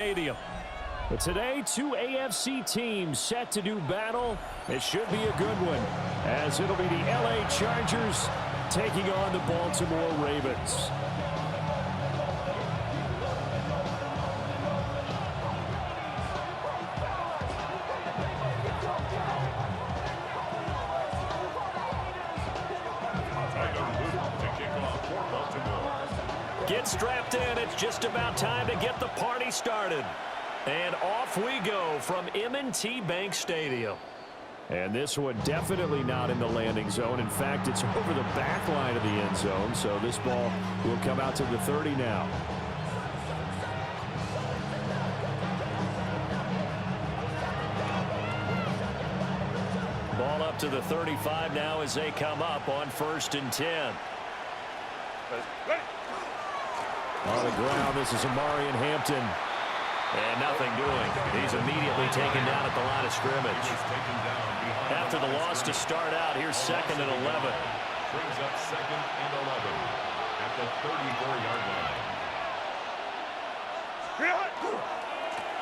Stadium. But today, two AFC teams set to do battle. It should be a good one, as it'll be the LA Chargers taking on the Baltimore Ravens. Get strapped in. It's just about time to get the party started. And off we go from M&T Bank Stadium. And this one definitely not in the landing zone. In fact, it's over the back line of the end zone. So this ball will come out to the 30 now. Ball up to the 35 now as they come up on 1st and 10. On the ground, this is Amari Hampton. And nothing doing. He's immediately taken down at the line of scrimmage. After the loss to start out, here's 2nd and 11. Brings up 2nd and 11 at the 34-yard line.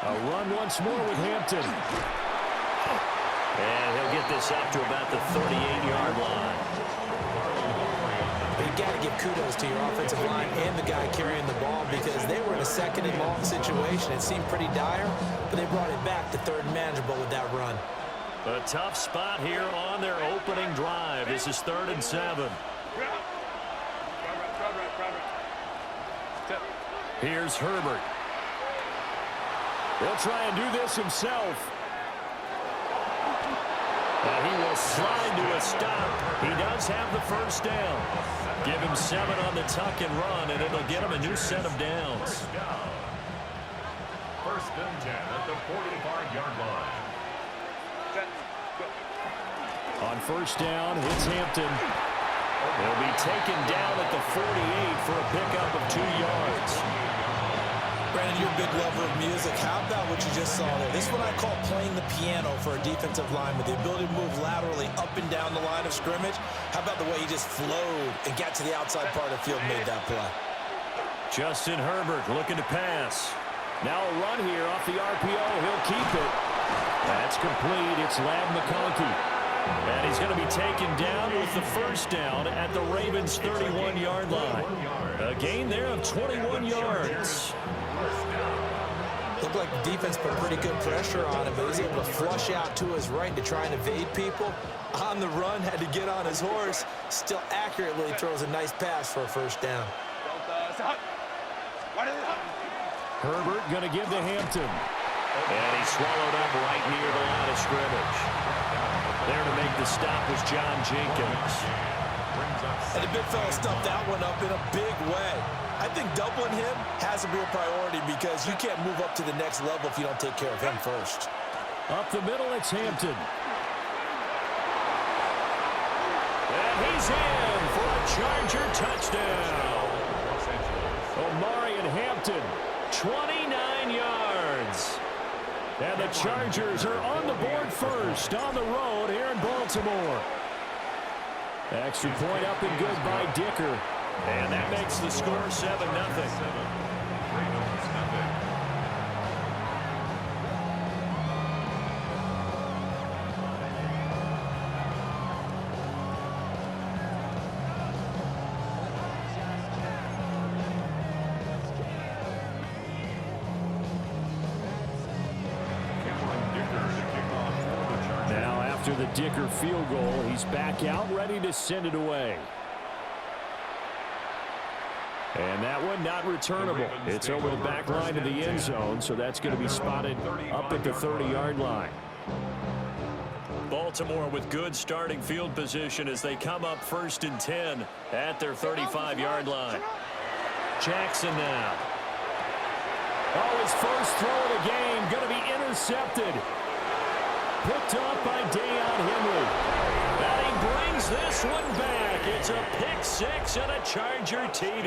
A run once more with Hampton. And he'll get this up to about the 38-yard line. You got to give kudos to your offensive line and the guy carrying the ball, because they were in a 2nd and long situation. It seemed pretty dire, but they brought it back to 3rd and manageable with that run. A tough spot here on their opening drive. This is 3rd and 7. Here's Herbert. He'll try and do this himself. And he will slide to a stop. He does have the 1st down. Give him 7 on the tuck and run, and it'll get him a new set of downs. 1st and 10 at the 45-yard line. On 1st down, hits Hampton. He'll be taken down at the 48 for a pickup of 2 yards. Brandon, you're a big lover of music. How about what you just saw there? This is what I call playing the piano for a defensive lineman. The ability to move laterally up and down the line of scrimmage. How about the way he just flowed and got to the outside part of the field and made that play? Justin Herbert looking to pass. Now a run here off the RPO. He'll keep it. That's complete. It's Ladd McConkey. And he's going to be taken down with the 1st down at the Ravens' 31-yard line. A gain there of 21 yards. Looked like the defense put pretty good pressure on him, but he was able to flush out to his right to try and evade people. On the run, had to get on his horse. Still accurately throws a nice pass for a 1st down. Herbert going to give to Hampton. And he swallowed up right near the line of scrimmage. There to make the stop was John Jenkins. And the big fella stuffed that one up in a big way. I think doubling him has to be a priority, because you can't move up to the next level if you don't take care of him first. Up the middle, it's Hampton. And he's in for a Charger touchdown. Amari Hampton, 29 yards. And the Chargers are on the board first on the road here in Baltimore. Extra point up and good by Dicker. And that makes the score 7-0. Now after the Dicker field goal, he's back out ready to send it away. And that one not returnable. It's over the back line of the end zone, so that's going to be spotted up at the 30-yard line. Baltimore with good starting field position as they come up 1st and 10 at their 35-yard line. Jackson now. Oh, his first throw of the game going to be intercepted. Picked up by Deion Henry. And he brings this one back. It's a pick 6 and a Charger TD.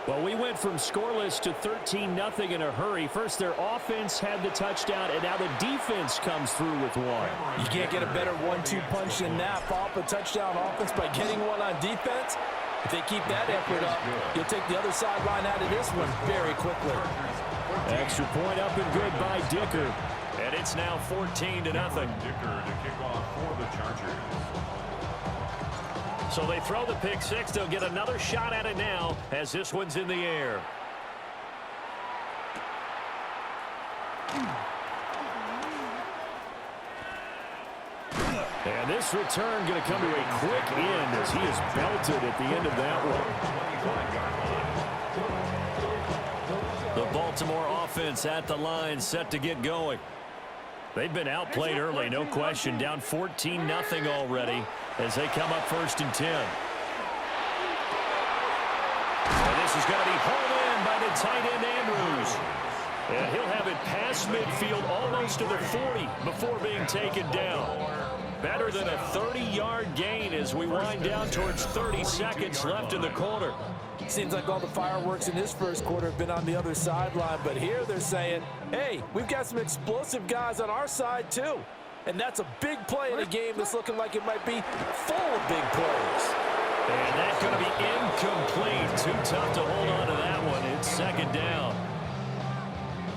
Well, we went from scoreless to 13-0 in a hurry. First, their offense had the touchdown, and now the defense comes through with one. You can't get a better 1-2 punch than that. Follow up a touchdown offense by getting one on defense. If they keep that effort up, you'll take the other sideline out of this one very quickly. Extra point up and good by Dicker. And it's now 14-0. Dicker to kick off for the Chargers. So they throw the pick six. They'll get another shot at it now as this one's in the air. And this return going to come to a quick end as he is belted at the end of that one. The Baltimore offense at the line, set to get going. They've been outplayed early, no question. Down 14-0 already as they come up 1st and 10. And this is going to be hauled in by the tight end Andrews. And he'll have it past midfield almost to the 40 before being taken down. Better than a 30-yard gain as we wind down towards 30 seconds left in the quarter. Seems like all the fireworks in this first quarter have been on the other sideline, but here they're saying, hey, we've got some explosive guys on our side too. And that's a big play in a game that's looking like it might be full of big plays. And that's going to be incomplete. Too tough to hold on to that one. It's 2nd down.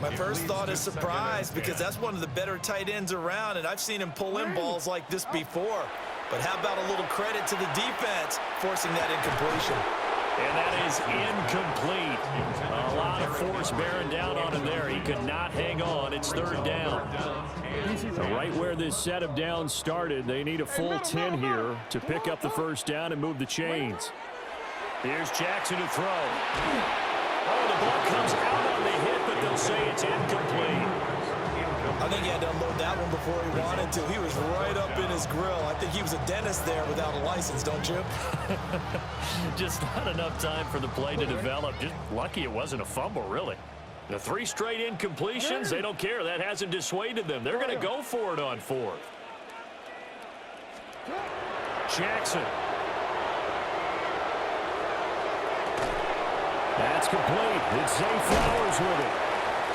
My first thought is surprise because that's one of the better tight ends around, and I've seen him pull in balls like this before. But how about a little credit to the defense forcing that incompletion? And that is incomplete. A lot of force bearing down on him there. He could not hang on. It's 3rd down. Right where this set of downs started, they need a full 10 here to pick up the 1st down and move the chains. Here's Jackson to throw. Oh, the ball comes out on the hit, but they'll say it's incomplete. I think he had to unload that one before he wanted to. He was right up in his grill. I think he was a dentist there without a license, don't you? Just not enough time for the play to develop. Just lucky it wasn't a fumble, really. The 3 straight incompletions, they don't care. That hasn't dissuaded them. They're going to go for it on 4th. Jackson. That's complete. It's Zay Flowers with it.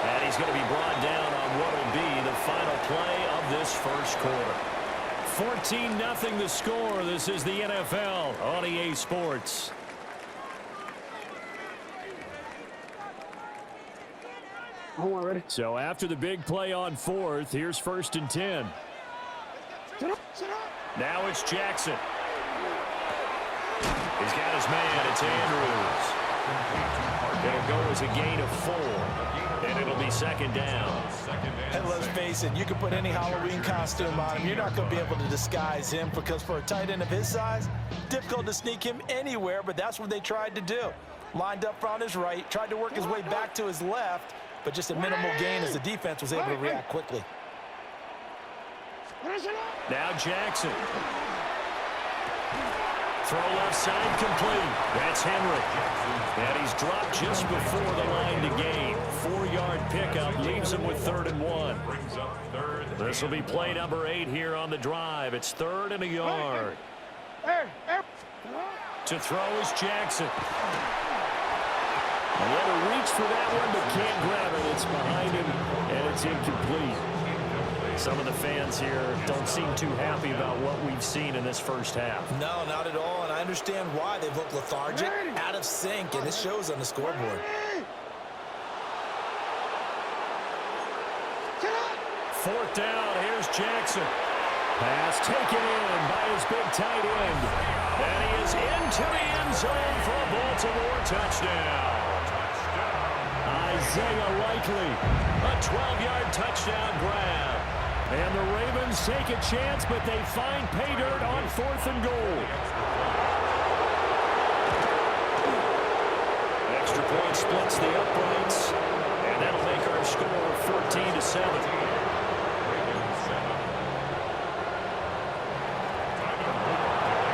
And he's going to be brought down on what will be the final play of this first quarter. 14-0 the score. This is the NFL on EA Sports. Ready? So after the big play on 4th, here's 1st and 10. Now it's Jackson. He's got his man. It's Andrews. It'll go as a gain of 4, and it'll be 2nd down. And let's face it, you can put any Halloween costume on him. You're not going to be able to disguise him because for a tight end of his size, difficult to sneak him anywhere, but that's what they tried to do. Lined up on his right, tried to work his way back to his left, but just a minimal gain as the defense was able to react quickly. Now Jackson. Throw left side complete. That's Henry. And he's dropped just before the line to gain. 4-yard pickup leaves him with 3rd and 1. This will be play number 8 here on the drive. It's 3rd and a yard. To throw is Jackson. A little reach for that one, but can't grab it. It's behind him, and it's incomplete. Some of the fans here don't seem too happy about what we've seen in this first half. No, not at all, and I understand why. They've looked lethargic, out of sync, and it shows on the scoreboard. 4th down, here's Jackson. Pass taken in by his big tight end. And he is into the end zone for a Baltimore touchdown. Isaiah Likely, a 12-yard touchdown grab. And the Ravens take a chance, but they find pay dirt on 4th and goal. Extra point splits the uprights, and that'll make our score 14-7.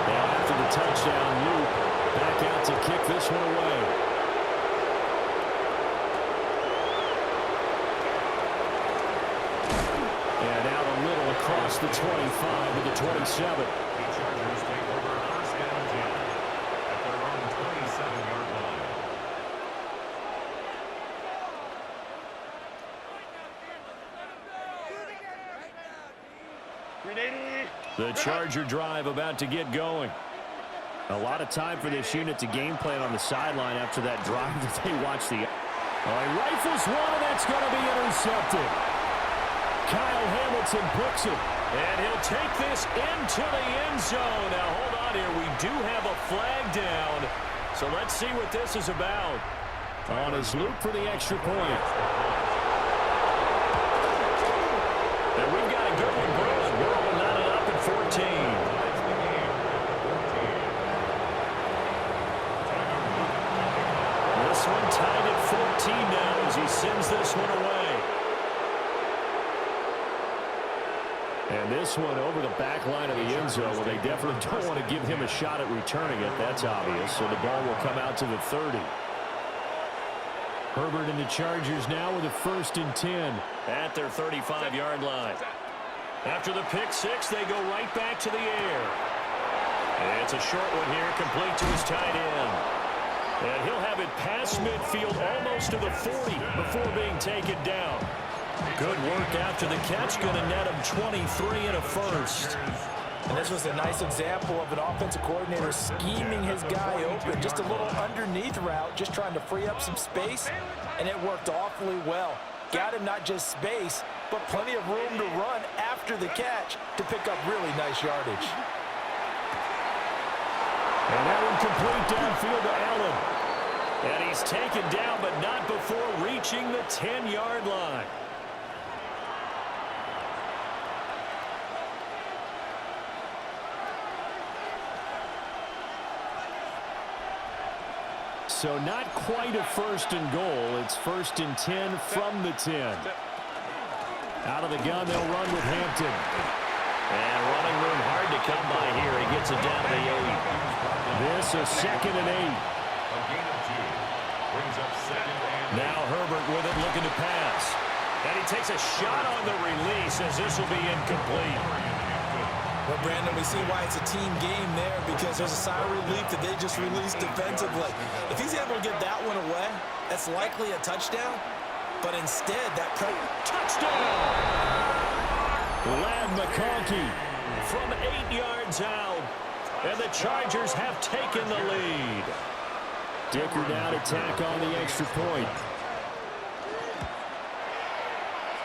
Now after the touchdown, Luke back out to kick this one away. And out a little across the 25 to the 27. The Charger drive about to get going. A lot of time for this unit to game plan on the sideline after that drive that they watched the... Oh, he rifles one, and that's going to be intercepted. Kyle Hamilton picks it. And he'll take this into the end zone. Now, hold on here. We do have a flag down. So let's see what this is about. On his loop for the extra point. And we've got a good one brewing. We're knotted up at 14. This one tied at 14 now as he sends this one away. And this one over the back line of the end zone. Well, they definitely don't want to give him a shot at returning it. That's obvious. So the ball will come out to the 30. Herbert and the Chargers now with a 1st and 10 at their 35-yard line. After the pick six, they go right back to the air. And it's a short one here, complete to his tight end. And he'll have it past midfield almost to the 40 before being taken down. Good work after the catch, going to net him 23 and a 1st. And this was a nice example of an offensive coordinator scheming his guy open. Just a little underneath route, just trying to free up some space, and it worked awfully well. Got him not just space, but plenty of room to run after the catch to pick up really nice yardage. And that one complete downfield to Allen. And he's taken down, but not before reaching the 10-yard line. So not quite a 1st and goal. It's 1st and 10 from the 10. Out of the gun, they'll run with Hampton. And running room hard to come by here. He gets it down to the 8. This is 2nd and 8. Now Herbert with it, looking to pass. And he takes a shot on the release as this will be incomplete. Well, Brandon, we see why it's a team game there, because there's a sigh of relief that they just released defensively. If he's able to get that one away, that's likely a touchdown. But instead, that touchdown! Lad McConkey from 8 yards out. And the Chargers have taken the lead. Dicker now to tack on the extra point.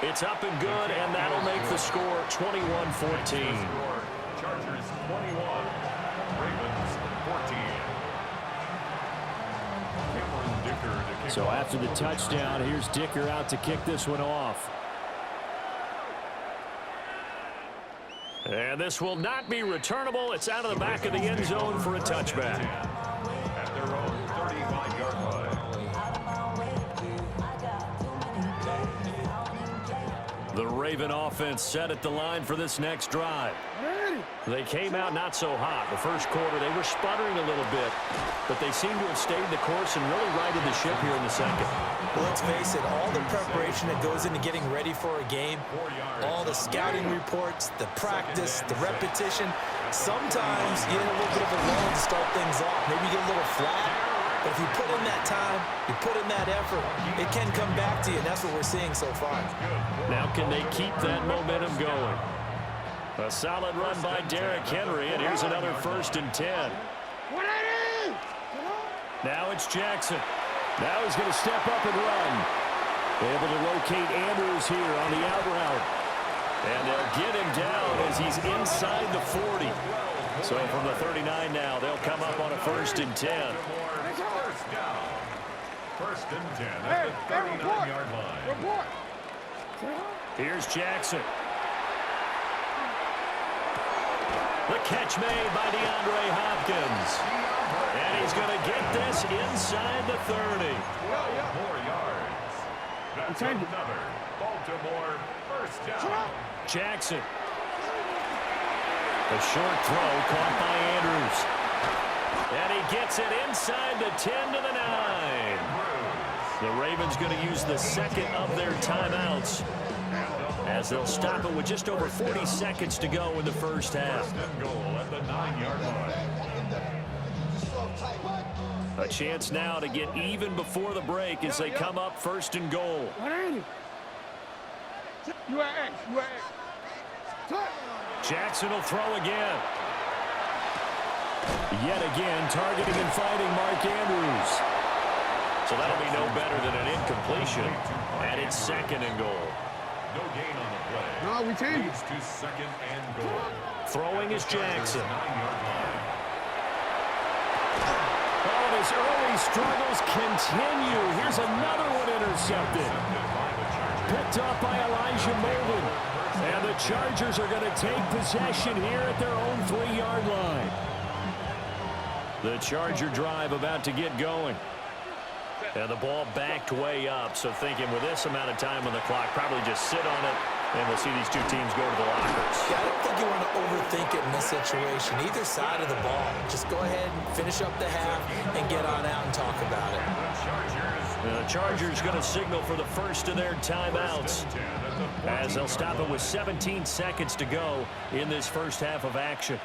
It's up and good, and that'll make the score 21-14. Chargers 21, Ravens 14. So after the touchdown, here's Dicker out to kick this one off. And this will not be returnable. It's out of the back of the end zone for a touchback. At their own 35-yard line. The Raven offense set at the line for this next drive. They came out not so hot. The first quarter, they were sputtering a little bit, but they seem to have stayed the course and really righted the ship here in the second. Well, let's face it, all the preparation that goes into getting ready for a game, all the scouting reports, the practice, the repetition, sometimes you get a little bit of a lull to start things off. Maybe you get a little flat, but if you put in that time, you put in that effort, it can come back to you, and that's what we're seeing so far. Now can they keep that momentum going? A solid run by Derrick Henry, and here's another 1st and 10. Now it's Jackson. Now he's going to step up and run. Able to locate Andrews here on the out route. And they'll get him down as he's inside the 40. So from the 39 now, they'll come up on a 1st and 10. First down. 1st and 10 at the 39-yard line. Here's Jackson. The catch made by DeAndre Hopkins. And he's going to get this inside the 30. 12 more yards. That's another Baltimore 1st down. Jackson. A short throw caught by Andrews. And he gets it inside the 10 to the 9. The Ravens going to use the second of their timeouts, as they'll stop it with just over 40 seconds to go in the first half. 1st and goal at the 9-yard line. A chance now to get even before the break as they come up 1st and goal. Jackson will throw again. Yet again, targeting and fighting Mark Andrews. So that'll be no better than an incompletion. And it's second and goal. No gain on the play. No, we changed. Leads to second and goal. Throwing is Jackson. 9-yard line. Oh, and his early struggles continue. Here's another one intercepted. Picked up by Elijah Molden. And the Chargers are going to take possession here at their own 3-yard line. The Charger drive about to get going. And the ball backed way up, so thinking with this amount of time on the clock, probably just sit on it, and we'll see these two teams go to the lockers. Yeah, I don't think you want to overthink it in this situation. Either side of the ball. Just go ahead and finish up the half and get on out and talk about it. The Chargers going to signal for the first of their timeouts, as they'll stop it with 17 seconds to go in this first half of action.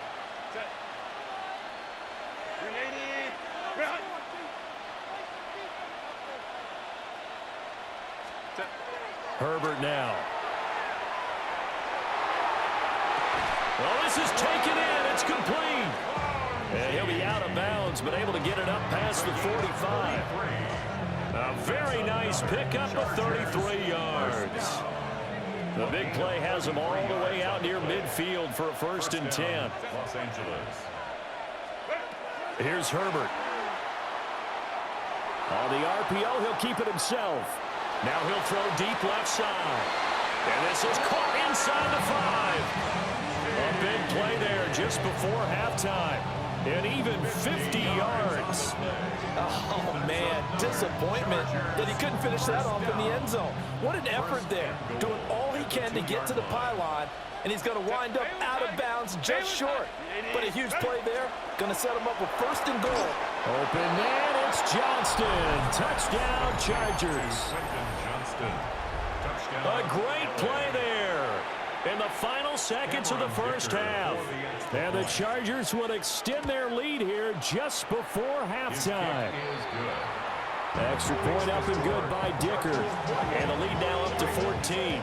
Herbert now. Well, this is taken in. It's complete. And he'll be out of bounds, but able to get it up past the 45. A very nice pickup of 33 yards. The big play has him all the way out near midfield for a first and 10. Los Angeles. Here's Herbert. On the RPO, he'll keep it himself. Now he'll throw deep left side. And this is caught inside the 5. A big play there just before halftime. And even 50 yards. Oh, man, disappointment that he couldn't finish that off in the end zone. What an effort there. Doing all he can to get to the pylon, and he's going to wind up out of bounds just short. But a huge play there. Going to set him up with first and goal. Open man, it's Johnston. Touchdown, Chargers. A great play there in the final seconds of the first half. And the Chargers will extend their lead here just before halftime. Extra point up and good by Dicker. And the lead now up to 14.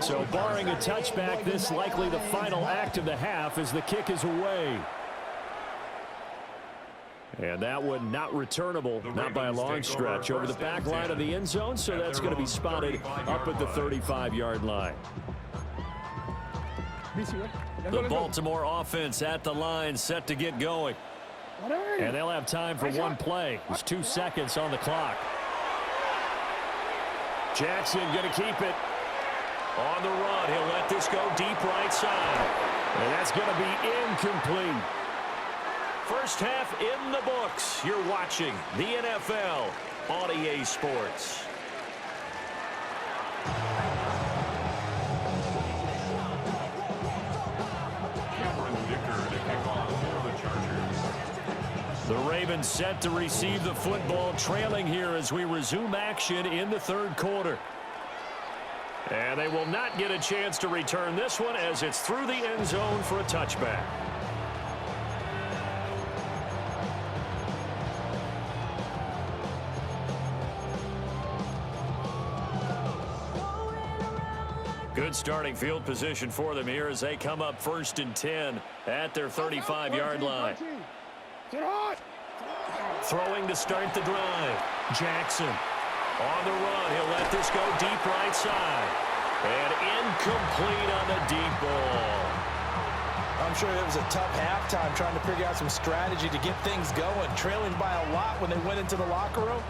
So barring a touchback, this likely the final act of the half as the kick is away. And that one not returnable, not by a long stretch, over the back line of the end zone, so that's going to be spotted up at the 35-yard line. The Baltimore offense at the line, set to get going. And they'll have time for one play. There's 2 seconds on the clock. Jackson going to keep it. On the run, he'll let this go deep right side. And that's going to be incomplete. First half in the books. You're watching the NFL on EA Sports. The Ravens set to receive the football, trailing here as we resume action in the third quarter. And they will not get a chance to return this one as it's through the end zone for a touchback. Good starting field position for them here as they come up first and 10 at their 35-yard line. Throwing to start the drive. Jackson on the run. He'll let this go deep right side. And incomplete on the deep ball. I'm sure it was a tough halftime trying to figure out some strategy to get things going. Trailing by a lot when they went into the locker room.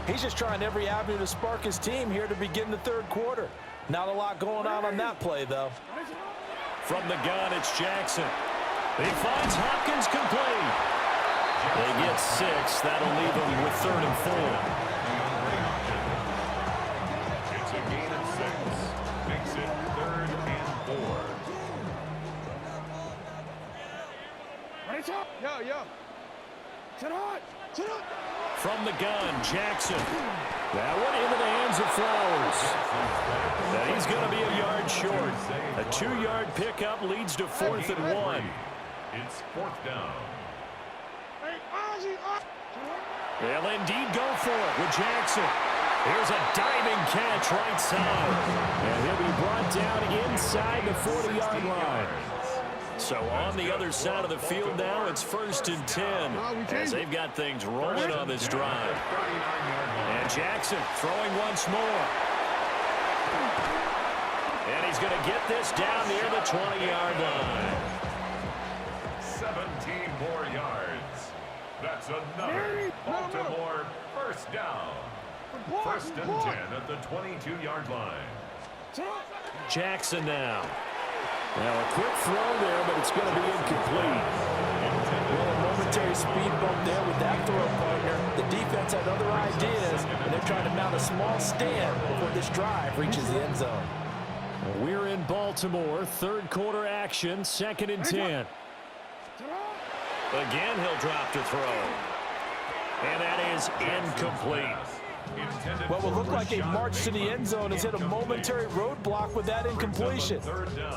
He's just trying every avenue to spark his team here to begin the third quarter. Not a lot going on that play, though. From the gun, it's Jackson. He finds Hopkins complete. They get 6. That'll leave them with 3rd and 4. It's a gain of 6. Makes it 3rd and 4. From the gun, Jackson. That one into the hands of Flowers. Now he's going to be a yard short. A 2-yard pickup leads to 4th and 1. It's 4th down. They'll indeed go for it with Jackson. Here's a diving catch right side. And he'll be brought down inside the 40-yard line. So on the other side of the field now, it's 1st and 10 as they've got things rolling on this drive. And Jackson throwing once more. And he's going to get this down near the 20-yard line. 17 more yards. That's another Baltimore first down. 1st and 10 at the 22-yard line. Jackson now. Now a quick throw there, but it's going to be incomplete. Well, a momentary speed bump there with that throw, partner. The defense had other ideas, and they're trying to mount a small stand before this drive reaches the end zone. We're in Baltimore, 3rd quarter action, 2nd and 10. Again, he'll drop to throw. And that is incomplete. What will look like a march to the end zone has hit a momentary roadblock with that incompletion.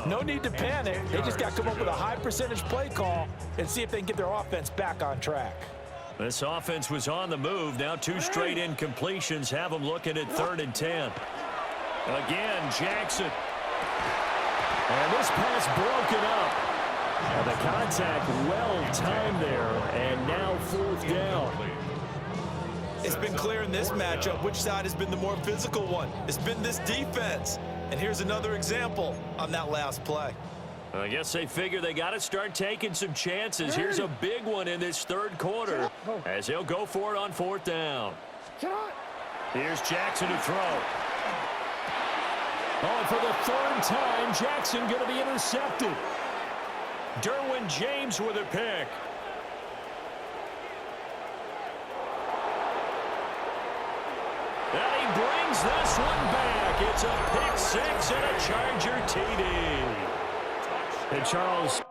No need to panic. They just got to come up with a high percentage play call and see if they can get their offense back on track. This offense was on the move. Now 2 straight incompletions have them looking at 3rd and 10. Again, Jackson. And this pass broken up. And the contact well timed there. And now 4th down. It's been clear in this matchup which side has been the more physical one. It's been this defense. And here's another example on that last play. I guess they figure they got to start taking some chances. Here's a big one in this 3rd quarter as he'll go for it on 4th down. Here's Jackson to throw. Oh, and for the 3rd time, Jackson going to be intercepted. Derwin James with a pick. And he brings this one back. It's a pick 6 and a Charger TD. And Charles,